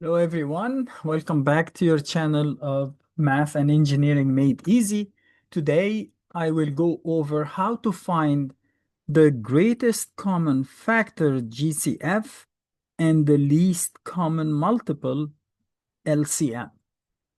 Hello, everyone. Welcome back to your channel of Math and Engineering Made Easy. Today, I will go over how to find the greatest common factor, GCF, and the least common multiple, LCM.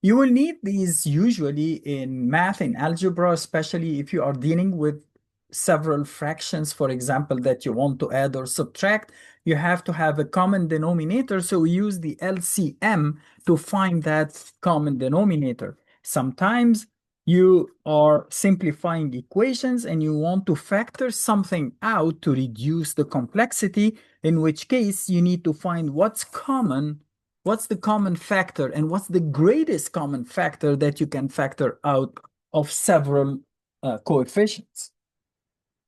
You will need these usually in math and algebra, especially if you are dealing with several fractions, for example, that you want to add or subtract. You have to have a common denominator. So we use the LCM to find that common denominator. Sometimes you are simplifying equations and you want to factor something out to reduce the complexity, in which case you need to find what's the common factor and what's the greatest common factor that you can factor out of several coefficients.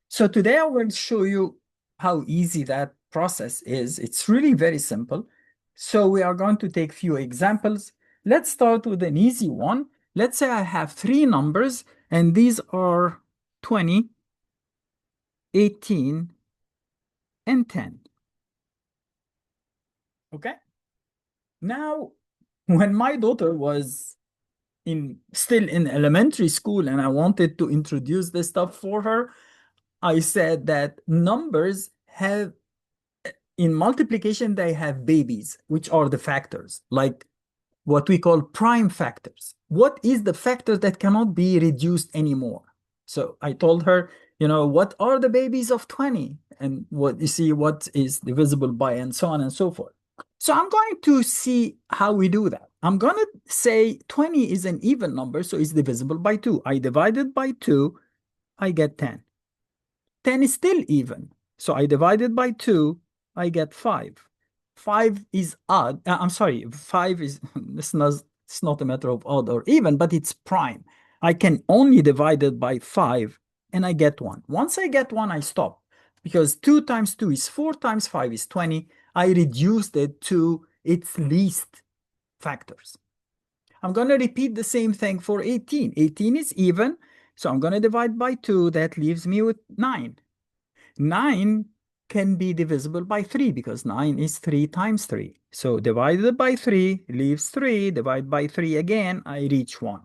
So today I will show you how easy that process is. It's really very simple. So we are going to take few examples. Let's start with an easy one. Let's say I have three numbers and these are 20, 18, and 10. Okay? Now, when my daughter was still in elementary school and I wanted to introduce this stuff for her, I said that numbers have, in multiplication, they have babies, which are the factors, like what we call prime factors. What is the factor that cannot be reduced anymore? So I told her, what are the babies of 20? And what you see, what is divisible by, and so on and so forth. So I'm going to see how we do that. I'm going to say 20 is an even number, so it's divisible by 2. I divide it by 2, I get 10. 10 is still even, so I divide it by 2, I get 5. 5 is odd. I'm sorry, 5 is, it's not a matter of odd or even, but it's prime. I can only divide it by 5 and I get 1. Once I get 1, I stop because 2 times 2 is 4 times 5 is 20. I reduced it to its least factors. I'm going to repeat the same thing for 18. 18 is even, so I'm going to divide by 2. That leaves me with 9. 9 can be divisible by 3 because 9 is 3 times 3. So divided by 3 leaves 3. Divide by 3 again, I reach 1.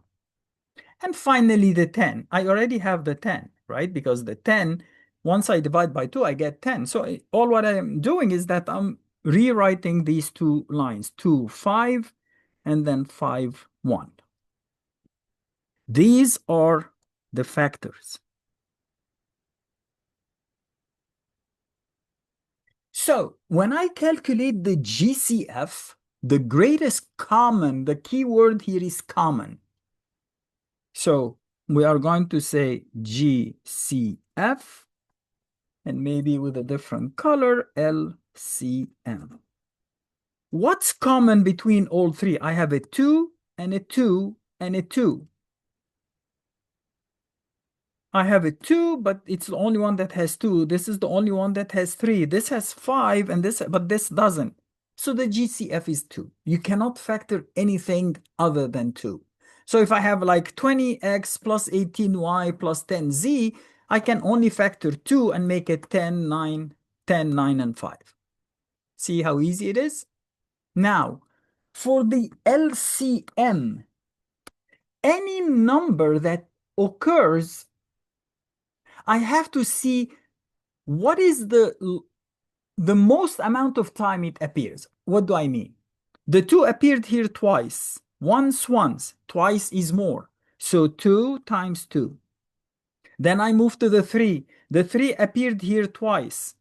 And finally, the 10. I already have the 10, right? Because the 10, once I divide by 2, I get 10. So all what I'm doing is that I'm rewriting these two lines, 2, 5, and then 5, 1. These are the factors. So when I calculate the GCF, the greatest common, the key word here is common. So we are going to say GCF and maybe with a different color, LCM. What's common between all three? I have a 2 and a 2 and a 2. I have a 2, but it's the only one that has 2. This is the only one that has 3. This has 5, and but this doesn't. So the GCF is 2. You cannot factor anything other than 2. So if I have like 20x plus 18y plus 10z, I can only factor 2 and make it 10, 9, 10, 9, and 5. See how easy it is? Now, for the LCM, any number that occurs, I have to see what is the most amount of time it appears. What do I mean? The 2 appeared here twice. Once, twice is more. So 2 times 2. Then I move to the 3. The 3 appeared here twice,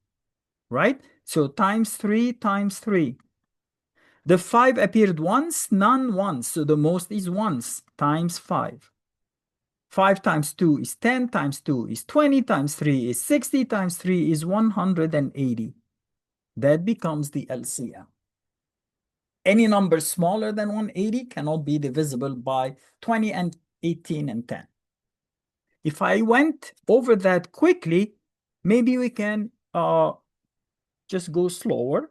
right? So times 3 times 3. The 5 appeared once, none once. So the most is once times 5. 5 times 2 is 10, times 2 is 20, times 3 is 60, times 3 is 180. That becomes the LCM. Any number smaller than 180 cannot be divisible by 20 and 18 and 10. If I went over that quickly, maybe we can just go slower.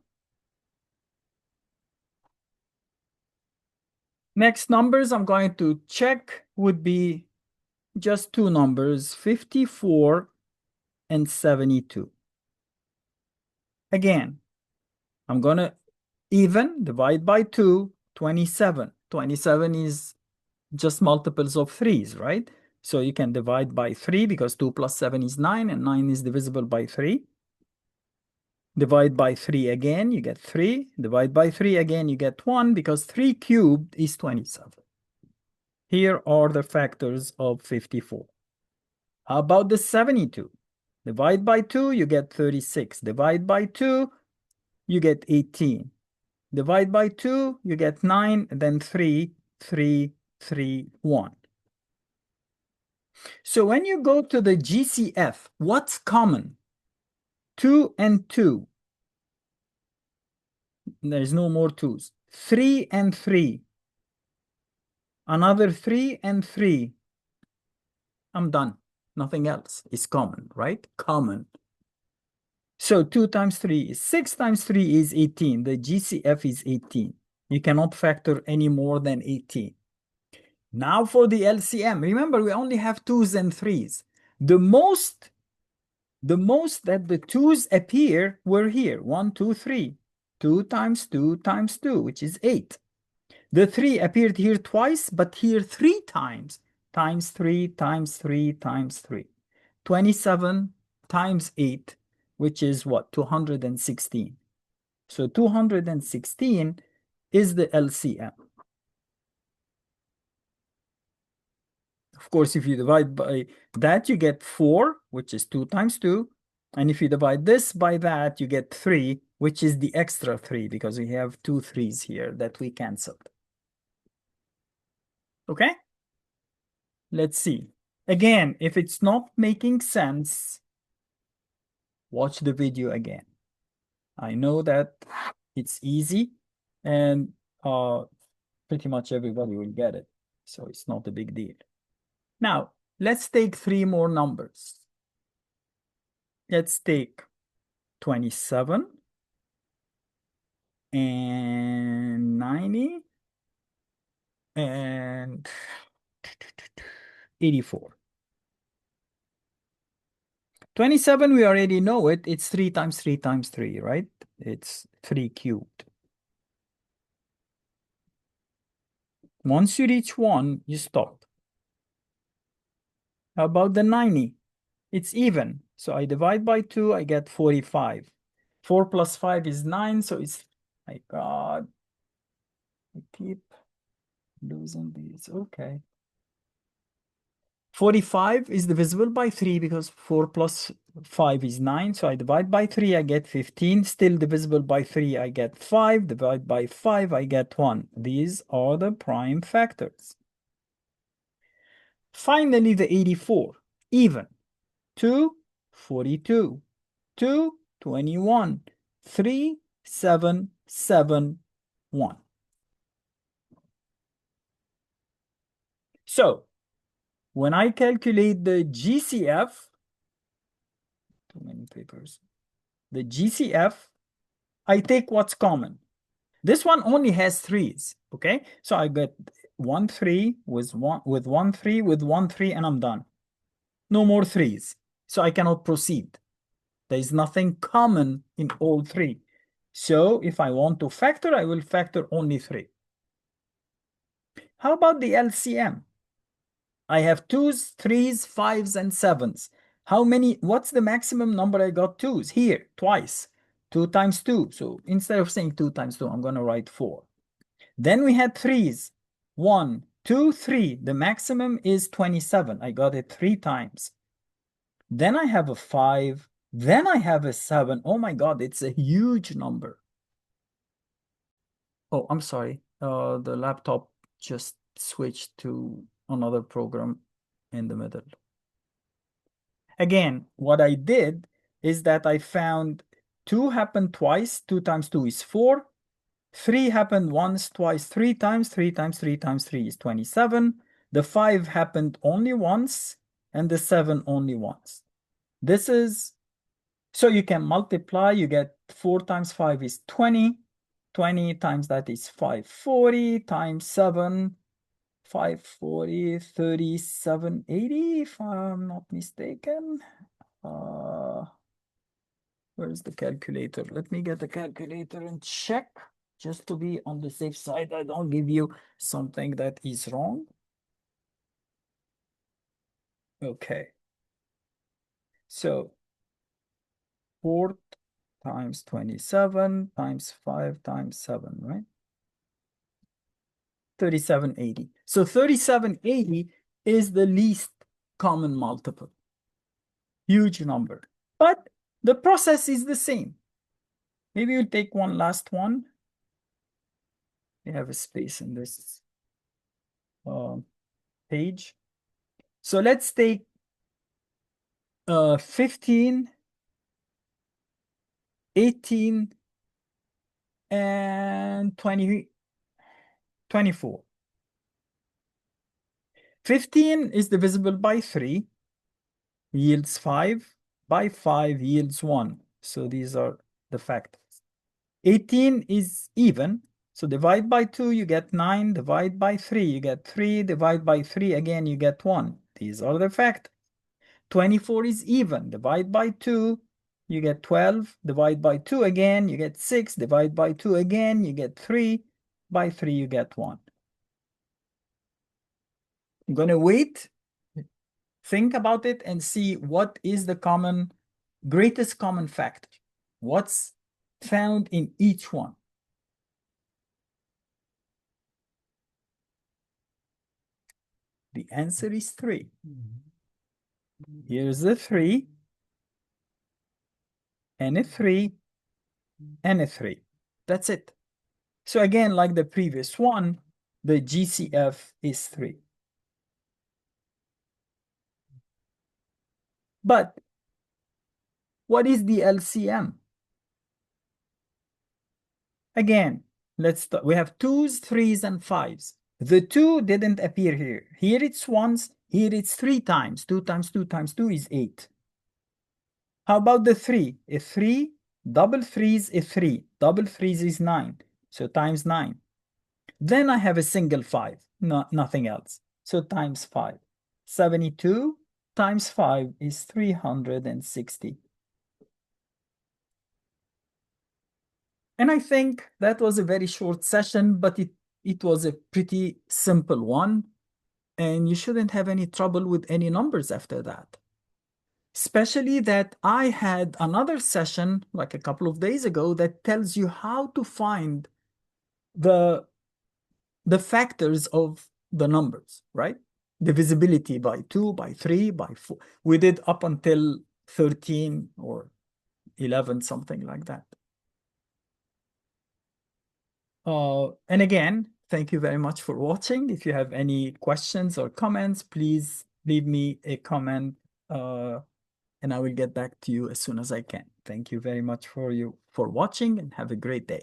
Next numbers I'm going to check would be just two numbers, 54 and 72. Again, I'm going to Even, divide by 2, 27. 27 is just multiples of 3's, right? So you can divide by 3 because 2 plus 7 is 9, and 9 is divisible by 3. Divide by 3 again, you get 3. Divide by 3 again, you get 1 because 3 cubed is 27. Here are the factors of 54. How about the 72? Divide by 2, you get 36. Divide by 2, you get 18. Divide by 2, you get 9, and then 3, 3, 3, 1. So when you go to the GCF, what's common? 2 and 2. There's no more 2's. 3 and 3. Another 3 and 3. I'm done. Nothing else is common, right? Common. So 2 times 3 is 6 times 3 is 18. The GCF is 18. You cannot factor any more than 18. Now for the LCM. Remember, we only have 2's and 3's. The most that the 2's appear were here. 1, 2, 3. 2 times 2 times 2, which is 8. The 3 appeared here twice, but here 3 times. Times 3 times 3 times 3. 27 times 8, which is what? 216. So 216 is the LCM. Of course, if you divide by that, you get 4, which is 2 times 2. And if you divide this by that, you get 3, which is the extra 3, because we have 2 3's here that we canceled. Okay? Let's see. Again, if it's not making sense, watch the video again. I know that it's easy and pretty much everybody will get it. So it's not a big deal. Now, let's take 3 more numbers. Let's take 27 and 90 and 84. 27, we already know it. It's 3 times 3 times 3, right? It's 3 cubed. Once you reach 1, you stop. How about the 90? It's even. So I divide by 2, I get 45. 4 plus 5 is 9, so it's, my God, I keep losing these. Okay. 45 is divisible by 3 because 4 plus 5 is 9. So I divide by 3, I get 15. Still divisible by 3, I get 5. Divide by 5, I get 1. These are the prime factors. Finally, the 84. Even. 2, 42. 2, 21. 3, 7, 7, 1. So, when I calculate the GCF, too many papers, the GCF, I take what's common. This one only has 3's, okay? So I get 1, 3 with 1, 3 with 1, 3, and I'm done. No more 3's. So I cannot proceed. There is nothing common in all 3. So if I want to factor, I will factor only 3. How about the LCM? I have 2's, 3's, 5's, and 7's. How many? What's the maximum number I got 2's? Here, twice. 2 times 2. So instead of saying 2 times 2, I'm going to write 4. Then we had 3's. 1, 2, 3. The maximum is 27. I got it 3 times. Then I have a 5. Then I have a 7. Oh my God, it's a huge number. Oh, I'm sorry. The laptop just switched to another program in the middle. Again, what I did is that I found 2 happened twice. 2 times 2 is 4. 3 happened once, twice, 3 times. 3 times 3 times 3 is 27. The 5 happened only once, and the 7 only once. This is, so you can multiply. You get 4 times 5 is 20. 20 times that is 540 times 7, 540, 3780, if I'm not mistaken. Where's the calculator? Let me get the calculator and check. just to be on the safe side, I don't give you something that is wrong. Okay. So 4 times 27 times 5 times 7, right? 3780. So 3780 is the least common multiple. Huge number. But the process is the same. Maybe we'll take one last one. We have a space in this page. So let's take 15, 18, and 20, 24. 15 is divisible by 3, yields 5. By 5 yields 1. So these are the factors. 18 is even. So divide by 2, you get 9. Divide by 3, you get 3. Divide by 3 again, you get 1. These are the factors. 24 is even. Divide by 2, you get 12. Divide by 2 again, you get 6. Divide by 2 again, you get 3. By 3, you get 1. I'm going to wait, think about it, and see what is the greatest common factor. What's found in each one? The answer is 3. Here's the 3, and a 3, and a 3. That's it. So again, like the previous one, the GCF is 3. But what is the LCM? Again, we have 2s, 3s, and 5s. The 2 didn't appear here. Here it's once, here it's 3 times. 2 times 2 times 2 is 8. How about the 3? A 3, double 3s is 3. Double 3s is 9. So times 9. Then I have a single 5, nothing else. So times 5. 72 times 5 is 360. And I think that was a very short session, but it was a pretty simple one. And you shouldn't have any trouble with any numbers after that. Especially that I had another session like a couple of days ago that tells you how to find the factors of the numbers, right? Divisibility by 2, by 3, by 4. We did up until 13 or 11, something like that. And again, thank you very much for watching. If you have any questions or comments, please leave me a comment and I will get back to you as soon as I can. Thank you very much for watching and have a great day.